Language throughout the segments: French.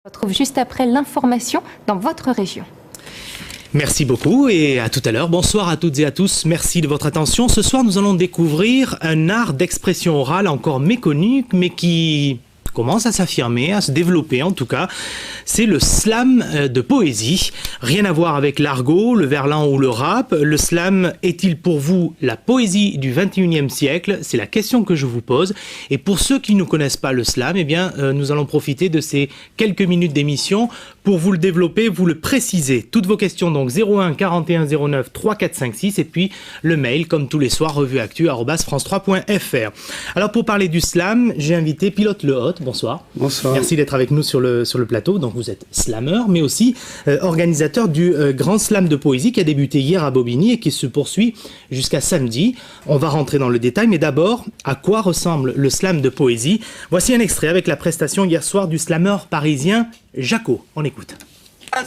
On se retrouve juste après l'information dans votre région. Merci beaucoup et à tout à l'heure. Bonsoir à toutes et à tous. Merci de votre attention. Ce soir, nous allons découvrir un art d'expression orale encore méconnu, mais qui commence à s'affirmer, à se développer en tout cas. C'est le slam de poésie. Rien à voir avec l'argot, le verlan ou le rap. Le slam est-il pour vous la poésie du 21e siècle? C'est la question que je vous pose. Et pour ceux qui ne connaissent pas le slam, eh bien, nous allons profiter de ces quelques minutes d'émission pour vous le développer, vous le préciser. Toutes vos questions, donc 01 41 09 3456 et puis le mail, comme tous les soirs, revueactu@france3.fr. Alors pour parler du slam, j'ai invité Pilote Le Hôte. Bonsoir. Bonsoir. Merci d'être avec nous sur le plateau. Donc vous êtes slameur, mais aussi organisateur du Grand Slam de poésie qui a débuté hier à Bobigny et qui se poursuit jusqu'à samedi. On va rentrer dans le détail, mais d'abord, à quoi ressemble le slam de poésie? Voici un extrait avec la prestation hier soir du slameur parisien Jaco. On écoute.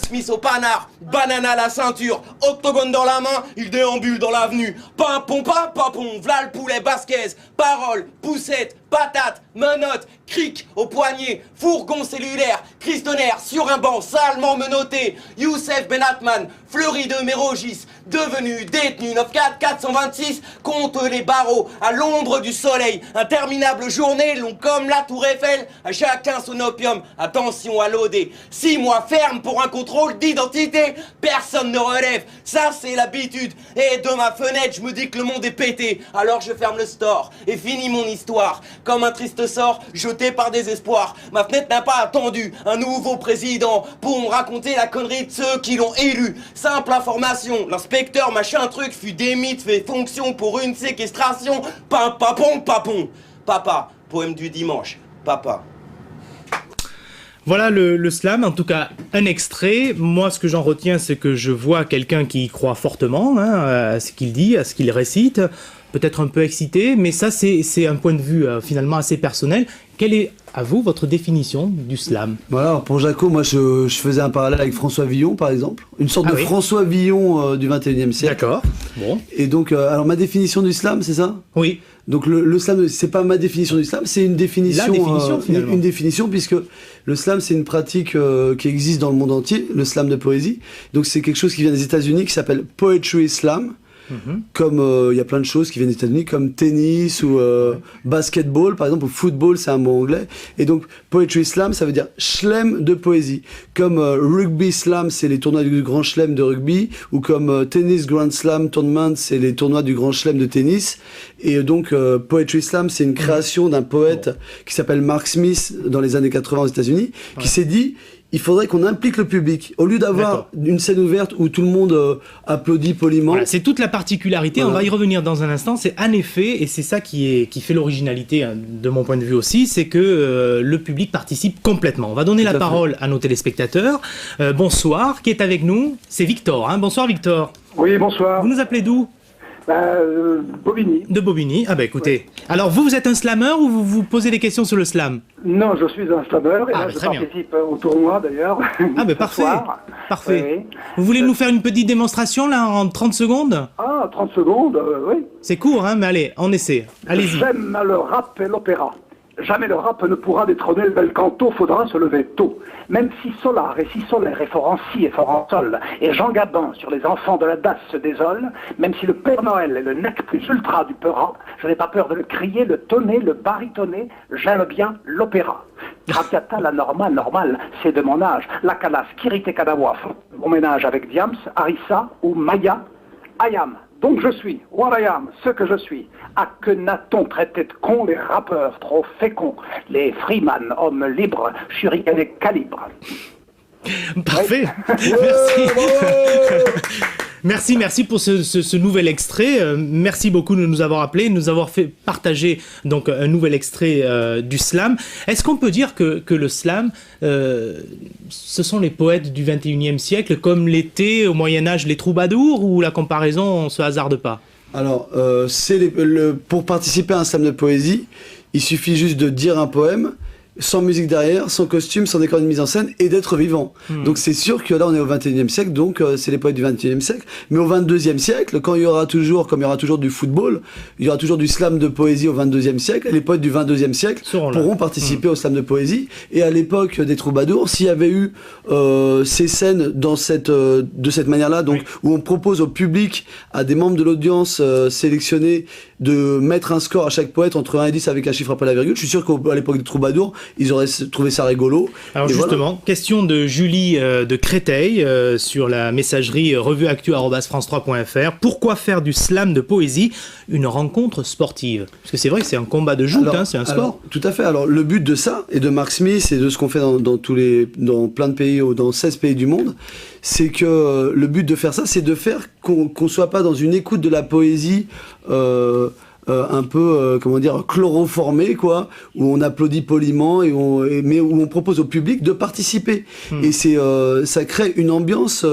Smith au panard, banane à la ceinture, octogone dans la main, il déambule dans l'avenue. Pimpon, pimpon, v'là le poulet basquez, parole, poussette, patate, menotte, cric au poignet, fourgon cellulaire, cristonnaire sur un banc salement menotté. Youssef Benatman, fleuri de Mérogis, devenu détenu 94 426, compte les barreaux à l'ombre du soleil. Interminable journée, long comme la tour Eiffel, à chacun son opium, attention à l'OD. 6 mois ferme pour un contrôle d'identité, personne ne relève, ça c'est l'habitude. Et de ma fenêtre, je me dis que le monde est pété, alors je ferme le store et finis mon histoire. Comme un triste sort, jeté par désespoir, ma fenêtre n'a pas attendu un nouveau président pour me raconter la connerie de ceux qui l'ont élu. Simple information, l'inspecteur machin truc fut démis, fait fonction pour une séquestration. Papon, papon, papa, poème du dimanche, papa. Voilà le slam, en tout cas un extrait. Moi, ce que j'en retiens, c'est que je vois quelqu'un qui croit fortement à ce qu'il dit, à ce qu'il récite, peut-être un peu excité, mais ça, c'est un point de vue finalement assez personnel. Quelle est, à vous, votre définition du slam? Voilà, pour Jaco, moi je faisais un parallèle avec François Villon, par exemple. Une sorte de François Villon du 21e siècle. D'accord. Bon. Et donc, alors ma définition du slam, c'est ça? Oui. Donc le slam, c'est pas ma définition du slam, c'est une définition. La définition, finalement. Une définition, puisque le slam, c'est une pratique qui existe dans le monde entier, le slam de poésie. Donc c'est quelque chose qui vient des États-Unis, qui s'appelle Poetry Slam. Comme il y a plein de choses qui viennent des États-Unis, comme tennis ou basketball, par exemple, ou football, c'est un mot anglais. Et donc, poetry slam, ça veut dire chelem de poésie. Comme rugby slam, c'est les tournois du grand chelem de rugby, ou comme tennis grand slam tournament, c'est les tournois du grand chelem de tennis. Et donc, poetry slam, c'est une création d'un poète qui s'appelle Mark Smith dans les années 80 aux États-Unis, qui s'est dit, il faudrait qu'on implique le public. Au lieu d'avoir une scène ouverte où tout le monde applaudit poliment. Voilà, c'est toute la particularité, voilà. On va y revenir dans un instant. C'est en effet, et c'est ça qui fait l'originalité de mon point de vue aussi, c'est que le public participe complètement. On va donner la parole à nos téléspectateurs. Bonsoir, qui est avec nous? C'est Victor. Hein. Bonsoir Victor. Oui, bonsoir. Vous nous appelez d'où? Bobigny. De Bobigny. Ah bah écoutez. Alors vous êtes un slameur ou vous vous posez des questions sur le slam? Non, je suis un slameur et là je participe au tournoi d'ailleurs. Ah bah parfait. Parfait. Oui. Vous voulez nous faire une petite démonstration là en 30 secondes? Ah, 30 secondes, oui. C'est court hein, mais allez, on essaie. Allez-y. J'aime le rap et l'opéra. Jamais le rap ne pourra détrôner le bel canto, faudra se lever tôt. Même si Solar et si solaire et fort en si et fort en sol, et Jean Gabin sur les enfants de la DAS se désole, même si le Père Noël est le nec plus ultra du peura, je n'ai pas peur de le crier, le tonner, le barytonner, j'aime bien l'opéra. Traviata, la normale, c'est de mon âge. La Calas, Kirite Kadawa, mon ménage avec Diams, Harissa ou Maya, Ayam. Donc je suis, what I am, ce que je suis. À que n'a-t-on traité de cons les rappeurs trop féconds, les freeman, hommes libres, shuriken et calibre. Parfait. Merci. Merci pour ce nouvel extrait. Merci beaucoup de nous avoir appelés, de nous avoir fait partager donc un nouvel extrait du slam. Est-ce qu'on peut dire que le slam, ce sont les poètes du 21e siècle, comme l'étaient au Moyen-Âge les troubadours, ou la comparaison, on ne se hasarde pas? Alors, pour participer à un slam de poésie, il suffit juste de dire un poème sans musique derrière, sans costume, sans décor de mise en scène, et d'être vivant. Donc c'est sûr que là on est au 21e siècle, donc c'est les poètes du 21e siècle. Mais au 22e siècle, quand il y aura toujours, comme il y aura toujours du football, il y aura toujours du slam de poésie au 22e siècle, et les poètes du 22e siècle pourront participer au slam de poésie. Et à l'époque des troubadours, s'il y avait eu ces scènes dans de cette manière-là, donc où on propose au public, à des membres de l'audience sélectionnés, de mettre un score à chaque poète entre 1 et 10 avec un chiffre après la virgule, je suis sûr qu'à l'époque des troubadours, ils auraient trouvé ça rigolo. Alors et justement, voilà. question de Julie de Créteil sur la messagerie revueactu@france3.fr. Pourquoi faire du slam de poésie une rencontre sportive? Parce que c'est vrai que c'est un combat de joute, c'est un sport. Tout à fait. Alors le but de ça, et de Mark Smith, et de ce qu'on fait dans plein de pays, dans 16 pays du monde, c'est que le but de faire ça, c'est de faire qu'on soit pas dans une écoute de la poésie un peu, comment dire, chloroformé, quoi, où on applaudit poliment, mais où on propose au public de participer. Et ça crée une ambiance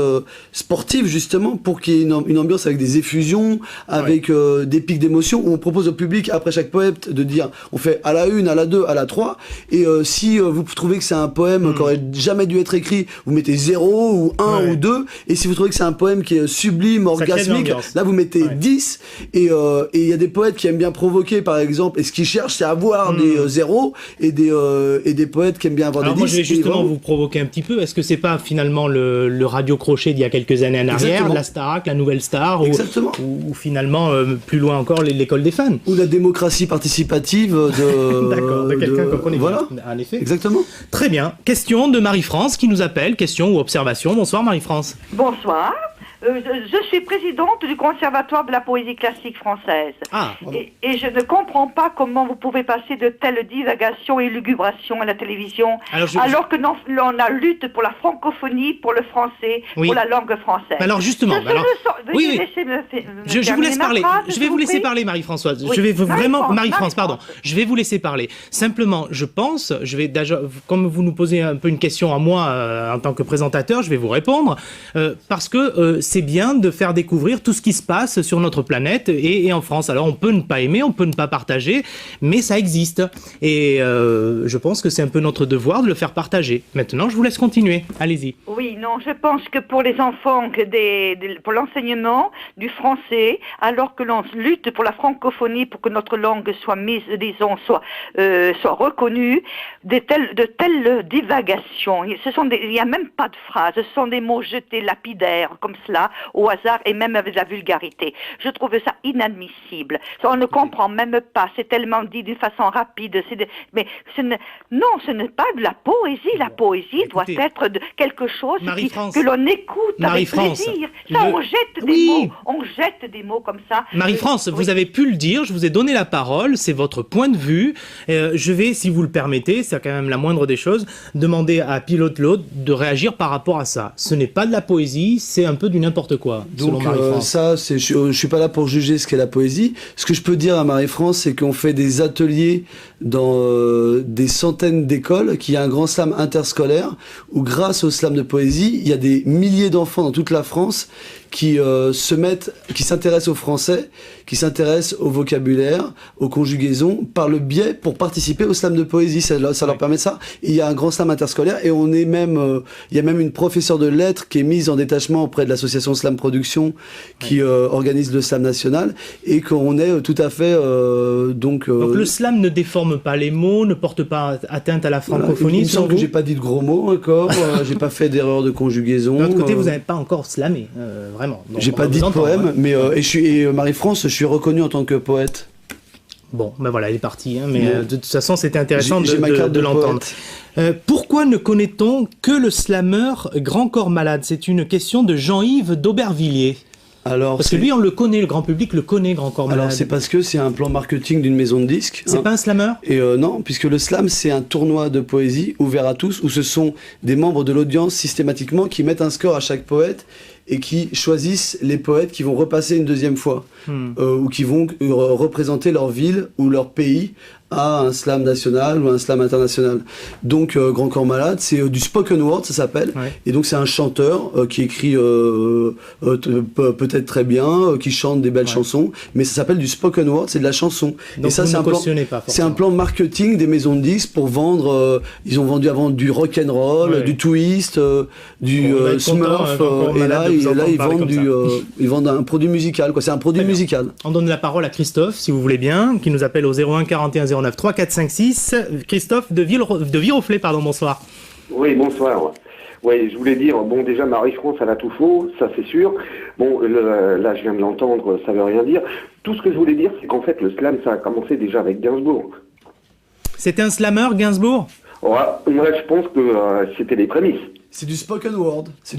sportive, justement, pour qu'il y ait une ambiance avec des effusions, avec des pics d'émotion, où on propose au public, après chaque poète, de dire, on fait à la 1, à la 2, à la 3, et si vous trouvez que c'est un poème qui aurait jamais dû être écrit, vous mettez 0 ou 1 ou 2, et si vous trouvez que c'est un poème qui est sublime, orgasmique, là vous mettez 10, et il y a des poètes qui aiment bien provoquer, par exemple, et ce qu'ils cherchent, c'est avoir des 0 et des poètes qui aiment bien avoir Alors des 10. moi, je vais justement vous provoquer un petit peu. Est-ce que c'est pas finalement le radio crochet d'il y a quelques années en arrière, Exactement. la Starac, la Nouvelle Star, ou finalement, plus loin encore, l'école des fans? Ou la démocratie participative de... D'accord, de quelqu'un qu'on connaît voilà. bien. En effet. Exactement. Très bien. Question de Marie-France qui nous appelle. Question ou observation. Bonsoir Marie-France. Bonsoir. Je suis présidente du Conservatoire de la poésie classique française. Ah. Et je ne comprends pas comment vous pouvez passer de telles divagations et lugubrations à la télévision, alors que l'on a lutte pour la francophonie, pour le français, pour la langue française. Alors justement, je vous laisse parler. Je vais vous laisser parler, Marie-Françoise. Oui. Je vais vraiment, Marie-France, pardon. Marie-France. Je vais vous laisser parler. Simplement, je pense, comme vous nous posez un peu une question à moi en tant que présentateur, je vais vous répondre parce que c'est bien de faire découvrir tout ce qui se passe sur notre planète et en France. Alors on peut ne pas aimer, on peut ne pas partager, mais ça existe. Et je pense que c'est un peu notre devoir de le faire partager. Maintenant, je vous laisse continuer. Allez-y. Oui, non, je pense que pour les enfants, pour l'enseignement du français, alors que l'on lutte pour la francophonie, pour que notre langue soit mise, disons, soit reconnue, de telles divagations, il n'y a même pas de phrases, ce sont des mots jetés lapidaires, comme cela, au hasard, et même avec la vulgarité. Je trouve ça inadmissible. On ne comprend même pas, c'est tellement dit d'une façon rapide, mais ce n'est pas de la poésie. La poésie doit être quelque chose que l'on écoute avec plaisir. Ça, on jette des mots comme ça. Marie-France, vous avez pu le dire, je vous ai donné la parole, c'est votre point de vue. Je vais, si vous le permettez, c'est quand même la moindre des choses, demander à Pilote Claude de réagir par rapport à ça. Ce n'est pas de la poésie, c'est un peu du n'importe quoi. Donc je suis pas là pour juger ce qu'est la poésie. Ce que je peux dire à Marie-France, c'est qu'on fait des ateliers dans des centaines d'écoles, qu'il y a un grand slam interscolaire où grâce au slam de poésie, il y a des milliers d'enfants dans toute la France qui s'intéressent au français, qui s'intéressent au vocabulaire, aux conjugaisons, pour participer au slam de poésie. Ça leur permet ça. Et il y a un grand slam interscolaire et il y a même une professeure de lettres qui est mise en détachement auprès de l'association Slam Production qui organise le slam national et qu'on est tout à fait donc le slam ne déforme pas les mots, ne porte pas atteinte à la francophonie. Il me semble que j'ai pas dit de gros mots encore, j'ai pas fait d'erreur de conjugaison. De l'autre côté, vous n'avez pas encore slamé, vraiment. J'ai pas dit de poème, mais Marie-France, je suis reconnu en tant que poète. Bon, ben voilà, elle est partie, mais de toute façon, c'était intéressant de l'entendre. Pourquoi ne connaît-on que le slameur Grand Corps Malade? C'est une question de Jean-Yves d'Aubervilliers. Parce que lui, on le connaît, le grand public le connaît, Grand Corps Malade. Alors c'est parce que c'est un plan marketing d'une maison de disques. C'est pas un slameur? Et non, puisque le slam, c'est un tournoi de poésie ouvert à tous, où ce sont des membres de l'audience systématiquement qui mettent un score à chaque poète et qui choisissent les poètes qui vont repasser une deuxième fois, ou qui vont représenter leur ville ou leur pays à un slam national ou un slam international. Donc Grand Corps Malade, c'est du spoken word, ça s'appelle, et donc c'est un chanteur qui écrit peut-être très bien, qui chante des belles chansons, mais ça s'appelle du spoken word, c'est de la chanson. Donc et ça c'est un plan marketing des maisons de disques pour vendre, ils ont vendu avant du rock'n'roll, du twist, du Smurf, et là ils vendent un produit musical, quoi. C'est un produit musical. On donne la parole à Christophe, si vous voulez bien, qui nous appelle au 01 41 09 3456. Christophe de Viroflay, pardon, bonsoir. Oui, bonsoir. Oui, je voulais dire, bon, déjà, Marie-France, elle a tout faux, ça c'est sûr. Bon, là, je viens de l'entendre, ça veut rien dire. Tout ce que je voulais dire, c'est qu'en fait, le slam, ça a commencé déjà avec Gainsbourg. C'était un slammer, Gainsbourg? Ouais, moi, je pense que c'était les prémices. C'est du spoken word. C'est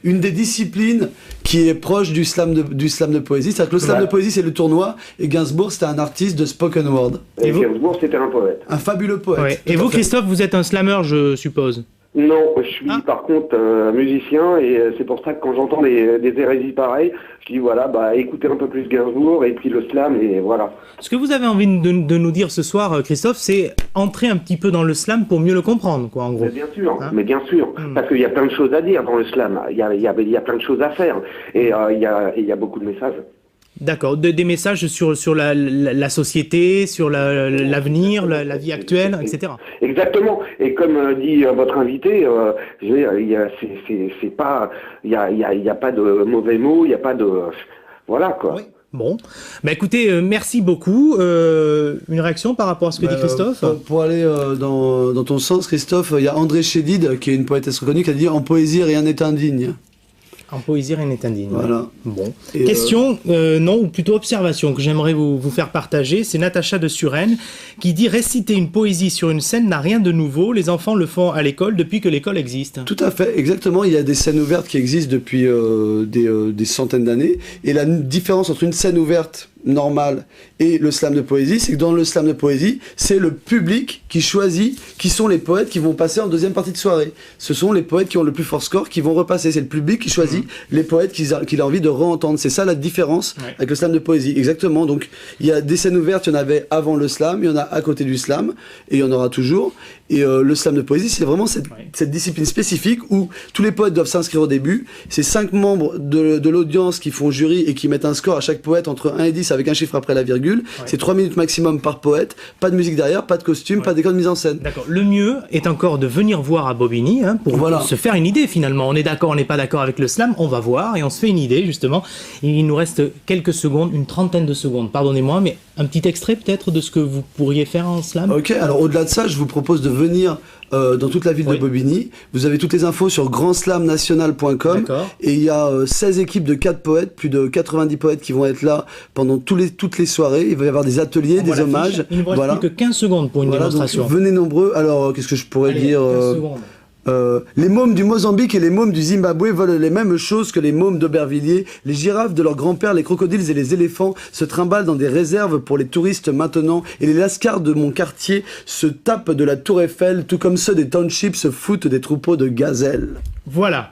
une des disciplines qui est proche du slam de poésie. C'est-à-dire que le slam de poésie, c'est le tournoi, et Gainsbourg, c'était un artiste de spoken word. Et Gainsbourg, c'était un poète. Un fabuleux poète. Ouais. Et vous, Christophe, vous êtes un slammer, je suppose? Non, je suis par contre musicien, et c'est pour ça que quand j'entends des hérésies pareilles, je dis voilà, bah écoutez un peu plus Gainsbourg et puis le slam, et voilà. Ce que vous avez envie de nous dire ce soir, Christophe, c'est entrer un petit peu dans le slam pour mieux le comprendre, quoi, en gros. Mais bien sûr, parce qu'il y a plein de choses à dire dans le slam, il y a plein de choses à faire, et il y a beaucoup de messages. D'accord, des messages sur la société, sur l'avenir, la vie actuelle, etc. Exactement. Et comme dit votre invité, il y a pas de mauvais mots, il y a pas de voilà quoi. Oui. Bon, bah écoutez, merci beaucoup. Une réaction par rapport à ce que dit Christophe? Pour aller dans ton sens, Christophe, il y a André Chédid, qui est une poétesse reconnue, qui a dit « En poésie, rien n'est indigne ». En poésie, rien n'est indigne. Voilà. Bon. Et question, non, ou plutôt observation, que j'aimerais vous faire partager. C'est Natacha de Suresnes qui dit « Réciter une poésie sur une scène n'a rien de nouveau. Les enfants le font à l'école depuis que l'école existe. » Tout à fait, exactement. Il y a des scènes ouvertes qui existent depuis des centaines d'années. Et la différence entre une scène ouverte normale et le slam de poésie, c'est que dans le slam de poésie, c'est le public qui choisit qui sont les poètes qui vont passer en deuxième partie de soirée. Ce sont les poètes qui ont le plus fort score qui vont repasser. C'est le public qui choisit les poètes qu'il a envie de re-entendre. C'est ça la différence avec le slam de poésie. Exactement. Donc, il y a des scènes ouvertes, il y en avait avant le slam, il y en a à côté du slam, et il y en aura toujours. Et le slam de poésie, c'est vraiment cette discipline spécifique où tous les poètes doivent s'inscrire au début. C'est 5 membres de l'audience qui font jury et qui mettent un score à chaque poète entre 1 et 10 avec un chiffre après la virgule. C'est 3 minutes maximum par poète. Pas de musique derrière, pas de costume, pas d'école de mise en scène. D'accord. Le mieux est encore de venir voir à Bobigny pour se faire une idée finalement. On est d'accord, on n'est pas d'accord avec le slam, on va voir et on se fait une idée justement. Il nous reste quelques secondes, une trentaine de secondes, pardonnez-moi, mais un petit extrait peut-être de ce que vous pourriez faire en slam. Ok, alors au-delà de ça, je vous propose de venir dans toute la ville de Bobigny. Vous avez toutes les infos sur grandslamnational.com et il y a 16 équipes de 4 poètes, plus de 90 poètes qui vont être là pendant toutes les soirées. Il va y avoir des ateliers, des hommages. Il ne vous reste plus que 15 secondes pour une démonstration. Donc, venez nombreux. Alors, qu'est-ce que je pourrais dire 15 secondes. Les mômes du Mozambique et les mômes du Zimbabwe veulent les mêmes choses que les mômes d'Aubervilliers. Les girafes de leur grand-père, les crocodiles et les éléphants se trimballent dans des réserves pour les touristes maintenant. Et les lascars de mon quartier se tapent de la tour Eiffel, tout comme ceux des townships se foutent des troupeaux de gazelles. Voilà.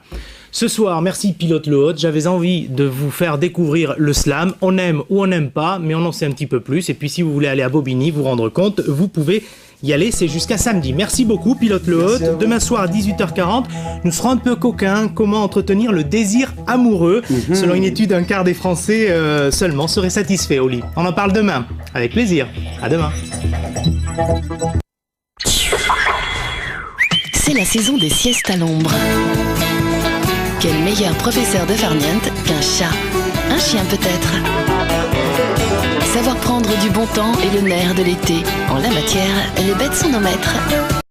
Ce soir, merci Pilote Le Hôte, j'avais envie de vous faire découvrir le slam. On aime ou on n'aime pas, mais on en sait un petit peu plus. Et puis si vous voulez aller à Bobigny, vous rendre compte, vous pouvez y aller, c'est jusqu'à samedi. Merci beaucoup Pilote Le Hôte. Demain soir à 18h40, nous serons un peu coquins. Comment entretenir le désir amoureux? Selon une étude, un quart des Français seulement seraient satisfaits au lit. On en parle demain, avec plaisir. À demain. C'est la saison des siestes à l'ombre. Quel meilleur professeur de farniente qu'un chat? Un chien peut-être. Savoir prendre du bon temps est le nerf de l'été. En la matière, les bêtes sont nos maîtres.